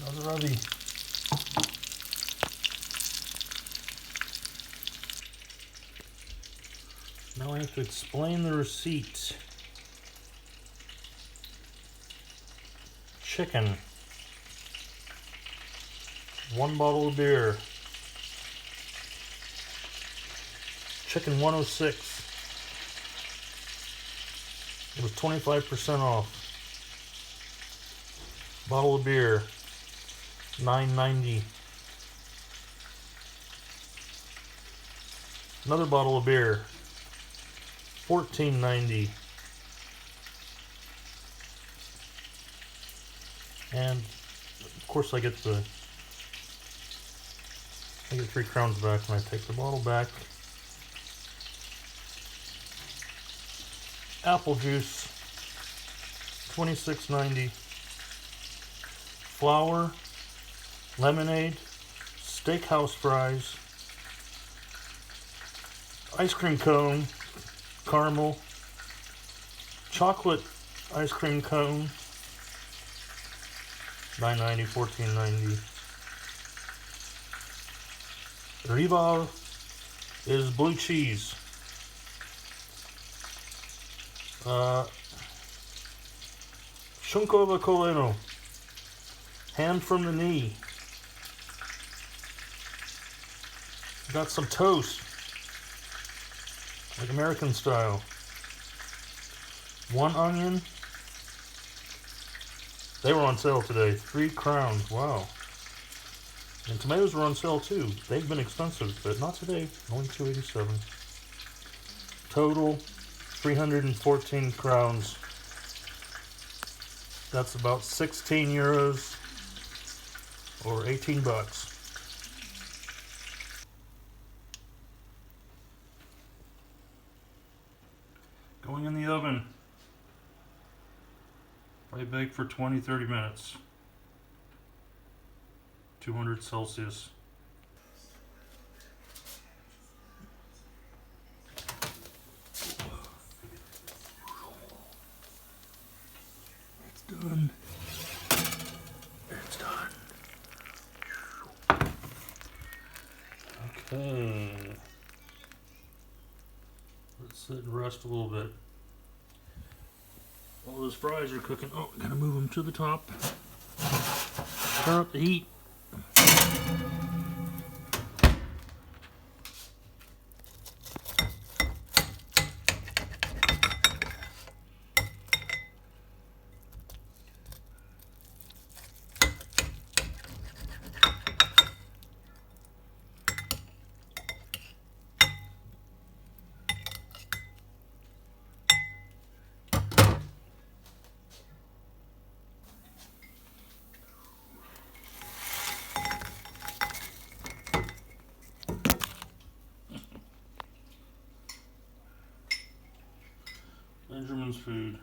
Alrighty. Now I have to explain the receipt. Chicken. 1 bottle of beer. Chicken 106. It was 25% off. Bottle of beer, $9.90. Another bottle of beer, $14.90. And of course I get 3 crowns back when I take the bottle back. Apple juice, $26.90. Flour, lemonade, steakhouse fries, ice cream cone, caramel, chocolate ice cream cone, $9.90, $14.90. Rival is blue cheese. Shunkowa koleno. Hand from the knee. Got some toast. Like American style. 1 onion. They were on sale today. 3 crowns. Wow. And tomatoes were on sale too. They've been expensive, but not today. Only $2.87. Total 314 crowns. That's about 16 euros or 18 bucks. Going in the oven. Let it bake for 20-30 minutes. 200 Celsius. It's done. It's done. Okay. Let's sit and rest a little bit. While those fries are cooking, oh, I gotta move them to the top. Turn up the heat. Benjamin's food.